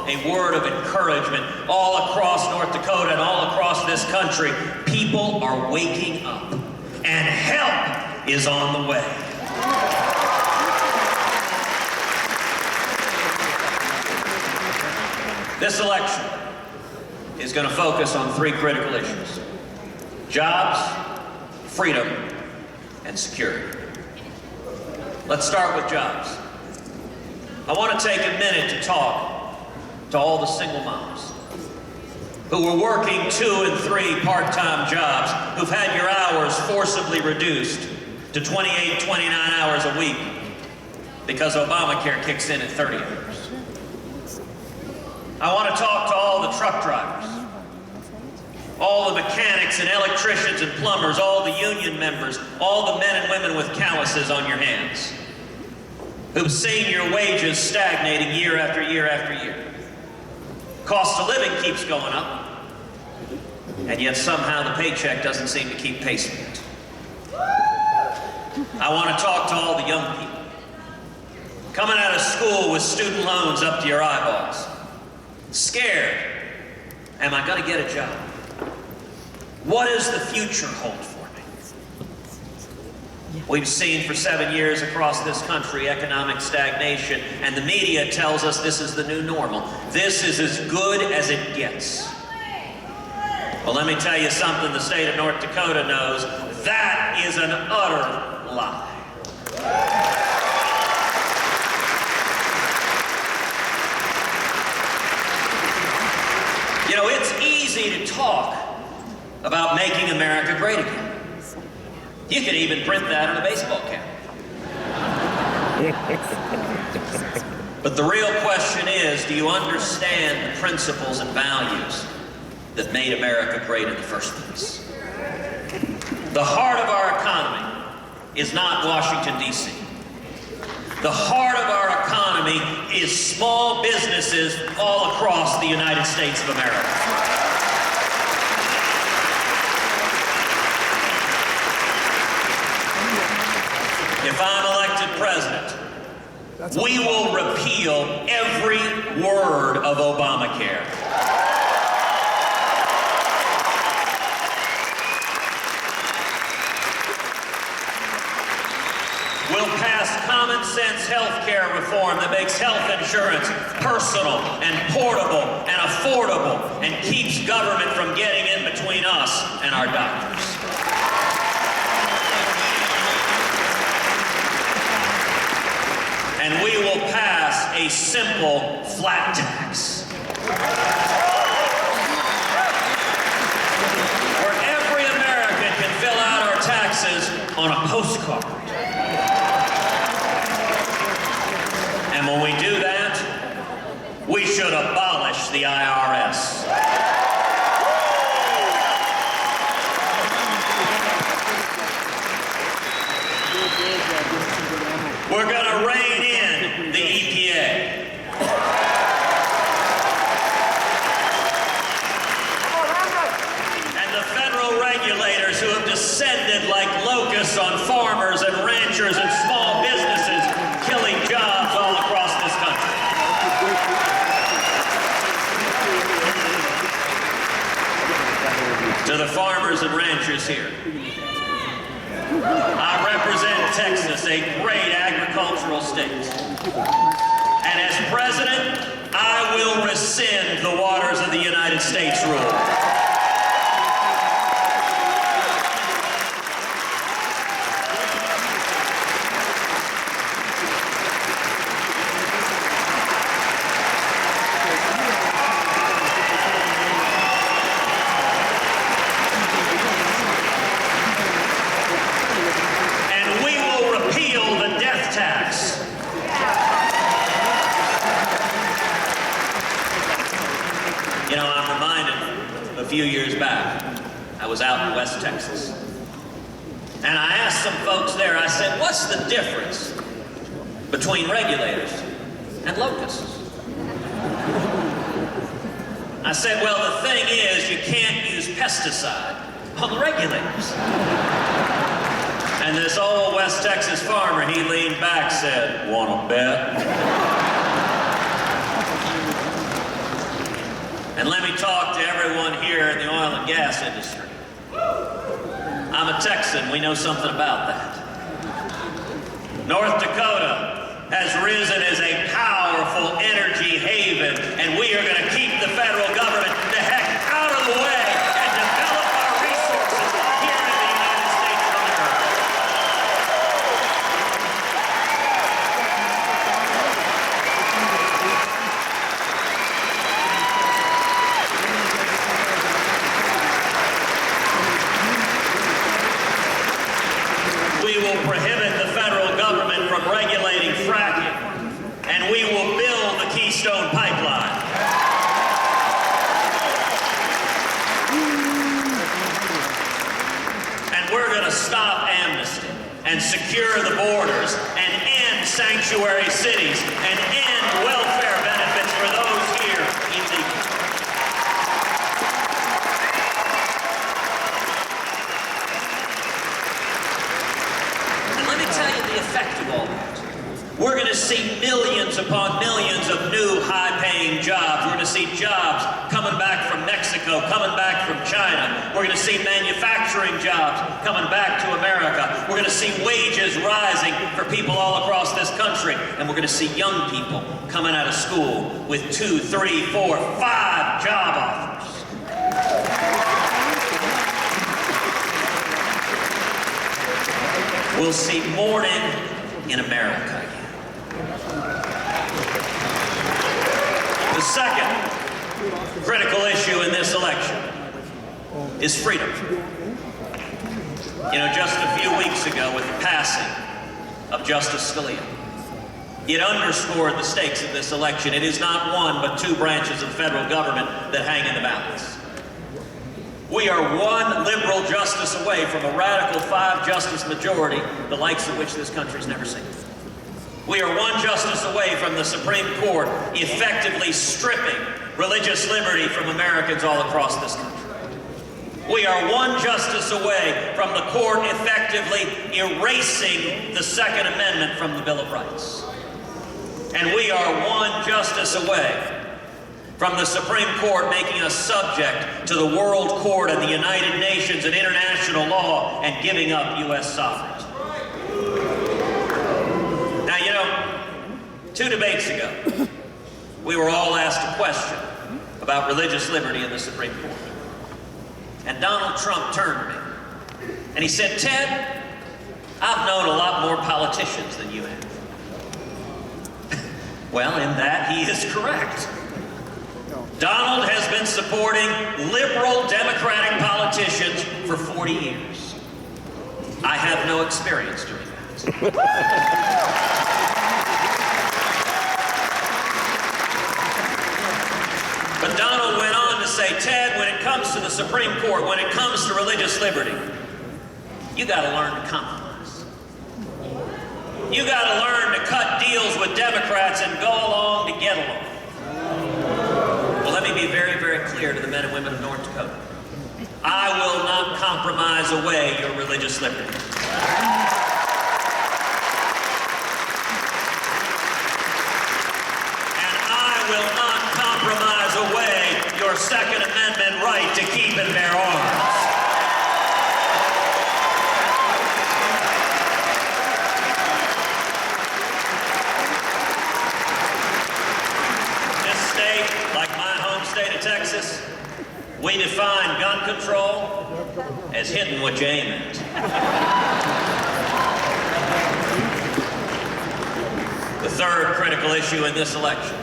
a word of encouragement all across North Dakota and all across this country. People are waking up, and help is on the way. This election is going to focus on three critical issues: jobs, freedom, and security. Let's start with jobs. I want to take a minute to talk to all the single moms who are working 2 and 3 part-time jobs, who've had your hours forcibly reduced to 28, 29 hours a week because Obamacare kicks in at 30 hours. I want to talk to all the truck drivers, all the mechanics and electricians and plumbers, all the union members, all the men and women with calluses on your hands, who've seen your wages stagnating year after year after year. Cost of living keeps going up, and yet somehow the paycheck doesn't seem to keep pace with it. I want to talk to all the young people coming out of school with student loans up to your eyeballs, scared. Am I going to get a job? What does the future hold for me? We've seen for 7 years across this country economic stagnation, and the media tells us this is the new normal. This is as good as it gets. Well, let me tell you something the state of North Dakota knows. That is an utter lie. You know, it's easy to talk about making America great again. You could even print that on a baseball cap. But the real question is, do you understand the principles and values that made America great in the first place? The heart of our economy is not Washington, D.C. The heart of our economy is small businesses all across the United States of America. If I'm elected president, we will repeal every word of Obamacare. We'll pass common sense health care reform that makes health insurance personal and portable and affordable and keeps government from getting in between us and our doctors. And we will pass a simple flat tax, where every American can fill out our taxes on a postcard. And when we do that, we should abolish the IRS. We're going to rein in the EPA. And the federal regulators who have descended like locusts on farmers and ranchers and small businesses, killing jobs all across this country. To the farmers and ranchers here, I represent Texas, a great agricultural state. And as president, I will rescind the waters of the United States rule. You know, I'm reminded a few years back, I was out in West Texas. And I asked some folks there, I said, what's the difference between regulators and locusts? I said, well, the thing is, you can't use pesticide on the regulators. And this old West Texas farmer, he leaned back, said, wanna bet? And let me talk to everyone here in the oil and gas industry. I'm a Texan, we know something about that. North Dakota has risen as a powerful energy haven, and we are going to keep the federal government the heck out of the way and develop our resources here in the United States of America. We will prohibit the federal government from regulating fracking, and we will build the Keystone Pipeline. And we're going to stop amnesty and secure the borders and end sanctuary cities and end welfare benefits for those here illegally. Effect of all that. We're going to see millions upon millions of new high-paying jobs. We're going to see jobs coming back from Mexico, coming back from China. We're going to see manufacturing jobs coming back to America. We're going to see wages rising for people all across this country. And we're going to see young people coming out of school with 2, 3, 4, 5 job offers. We'll see morning in America again. The second critical issue in this election is freedom. You know, just a few weeks ago, with the passing of Justice Scalia, it underscored the stakes of this election. It is not one, but 2 branches of the federal government that hang in the balance. We are one liberal justice away from a radical 5-justice majority, the likes of which this country's never seen. We are one justice away from the Supreme Court effectively stripping religious liberty from Americans all across this country. We are one justice away from the court effectively erasing the Second Amendment from the Bill of Rights. And we are one justice away from the Supreme Court making us subject to the World Court and the United Nations and international law and giving up U.S. sovereignty. Now, you know, 2 debates ago, we were all asked a question about religious liberty in the Supreme Court. And Donald Trump turned to me and he said, "Ted, I've known a lot more politicians than you have." Well, in that, he is correct. Donald has been supporting liberal Democratic politicians for 40 years. I have no experience doing that. But Donald went on to say, "Ted, when it comes to the Supreme Court, when it comes to religious liberty, you got to learn to compromise. You got to learn to cut deals with Democrats and go along to get along." Well, let me be very, very clear to the men and women of North Dakota. I will not compromise away your religious liberty. And I will not compromise away your Second Amendment right to keep and bear arms. Texas, we define gun control as hitting what you aim at. The third critical issue in this election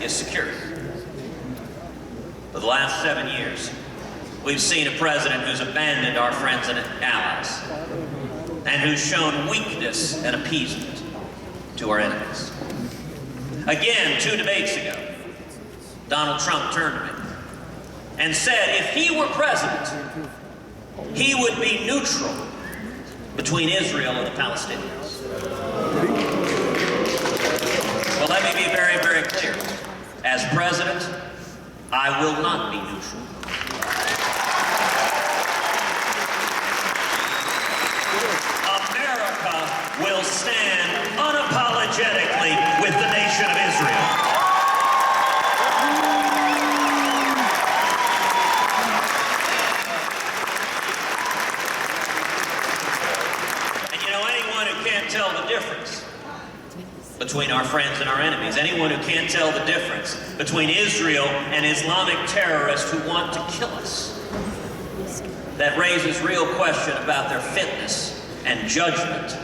is security. For the last 7 years, we've seen a president who's abandoned our friends and allies and who's shown weakness and appeasement to our enemies. Again, 2 debates ago, Donald Trump turned to me and said if he were president, he would be neutral between Israel and the Palestinians. Well, let me be very, very clear. As president, I will not be neutral. America will stand unapologetically with the nation of Israel. our enemies, anyone who can't tell the difference between Israel and Islamic terrorists who want to kill us. That raises real question about their fitness and judgment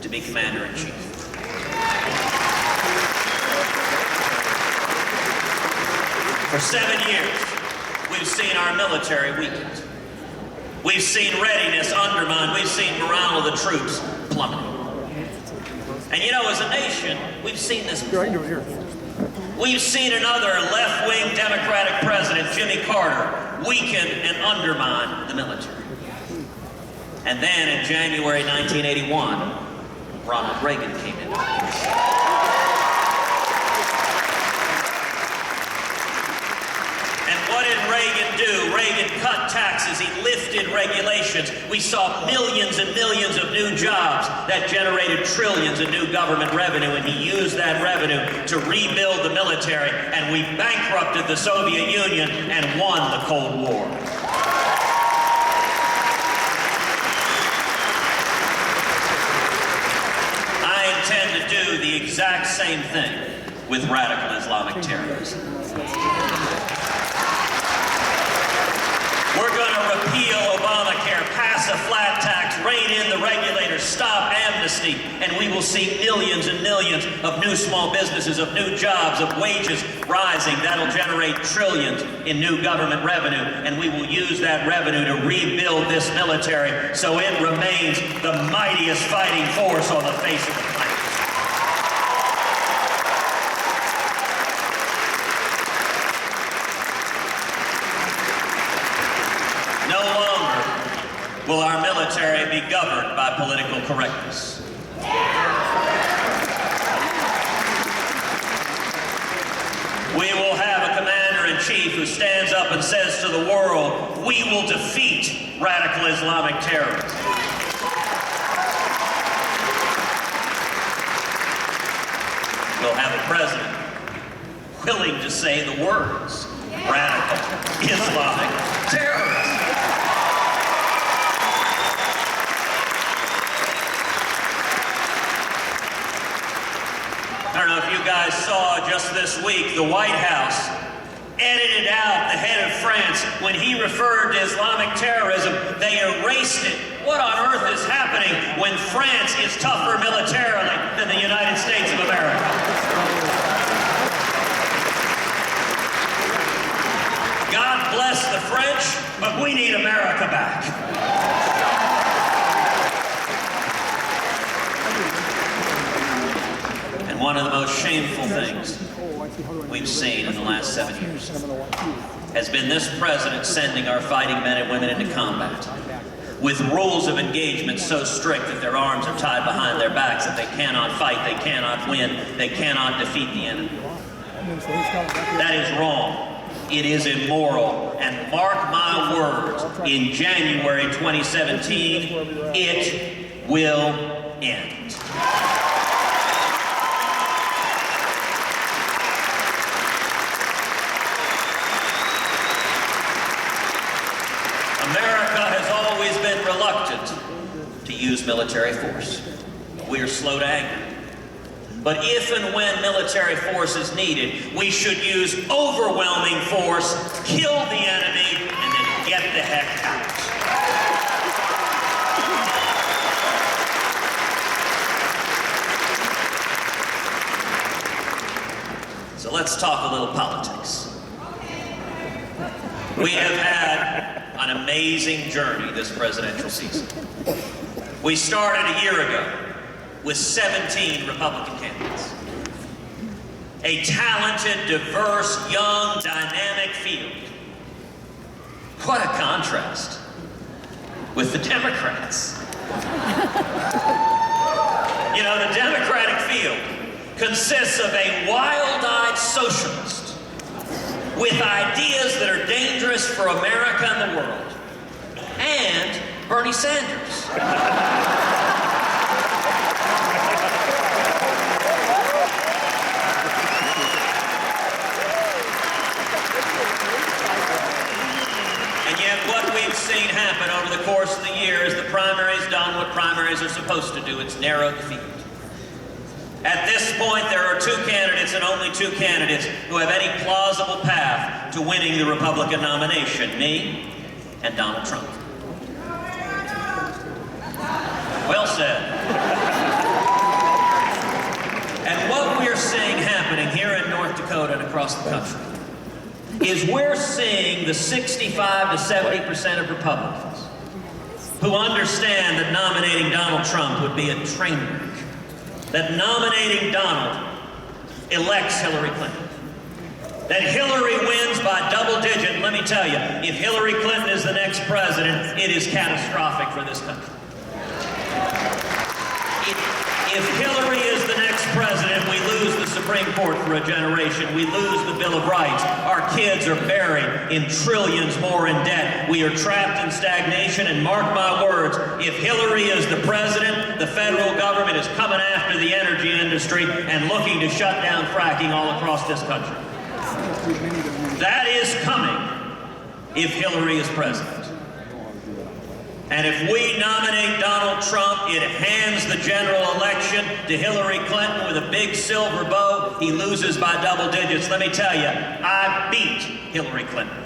to be commander-in-chief. For 7 years, we've seen our military weakened. We've seen readiness undermined. We've seen morale of the troops plummeting. And you know, as a nation, we've seen this before. We've seen another left-wing Democratic president, Jimmy Carter, weaken and undermine the military. And then in January 1981, Ronald Reagan came into office. And what did Reagan do? Reagan cut taxes, he lifted regulations. We saw millions and millions of new jobs that generated trillions of new government revenue, and he used that revenue to rebuild the military, and we bankrupted the Soviet Union and won the Cold War. I intend to do the exact same thing with radical Islamic terrorism. We're going to repeal Obamacare, pass a flat tax, rein in the regulators, stop amnesty, and we will see millions and millions of new small businesses, of new jobs, of wages rising. That'll generate trillions in new government revenue, and we will use that revenue to rebuild this military so it remains the mightiest fighting force on the face of the planet. Will our military be governed by political correctness? We will have a commander-in-chief who stands up and says to the world, we will defeat radical Islamic terrorism. We'll have a president willing to say the words, radical Islamic terrorism. I don't know if you guys saw just this week, the White House edited out the head of France when he referred to Islamic terrorism. They erased it. What on earth is happening when France is tougher militarily than the United States of America? God bless the French, but we need America back. One of the most shameful things we've seen in the last 7 years has been this president sending our fighting men and women into combat with rules of engagement so strict that their arms are tied behind their backs, that they cannot fight, they cannot win, they cannot defeat the enemy. That is wrong. It is immoral. And mark my words, in January 2017, it will end. America has always been reluctant to use military force. We are slow to anger. But if and when military force is needed, we should use overwhelming force, kill the enemy, and then get the heck out. So let's talk a little politics. We have had an amazing journey this presidential season. We started a year ago with 17 Republican candidates. A talented, diverse, young, dynamic field. What a contrast with the Democrats. You know, the Democratic field consists of a wild-eyed socialist with ideas that are dangerous for America and the world, and Bernie Sanders. And yet what we've seen happen over the course of the year is the primary's done what primaries are supposed to do. It's narrowed the field. At this point, there are two candidates and only two candidates who have any plausible path to winning the Republican nomination, me and Donald Trump. Well said. And what we're seeing happening here in North Dakota and across the country is we're seeing the 65 to 70% of Republicans who understand that nominating Donald Trump would be a train wreck, that nominating Donald elects Hillary Clinton, that Hillary wins by double digit. Let me tell you, if Hillary Clinton is the next president, it is catastrophic for this country. If Hillary is the next president, we lose the Supreme Court for a generation. We lose the Bill of Rights. Our kids are buried in trillions more in debt. We are trapped in stagnation, and mark my words, if Hillary is the president, the federal government is coming after the energy industry and looking to shut down fracking all across this country. That is coming if Hillary is president. And if we nominate Donald Trump, it hands the general election to Hillary Clinton with a big silver bow. He loses by double digits. Let me tell you, I beat Hillary Clinton.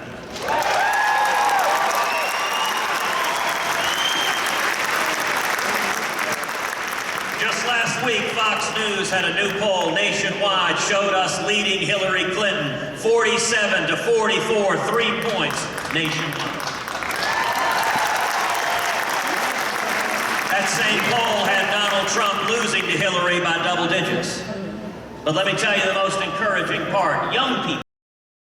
Just last week, Fox News had a new poll nationwide, showed us leading Hillary Clinton 47 to 44, 3 points nationwide. That same poll had Donald Trump losing to Hillary by double digits. But let me tell you the most encouraging part. Young people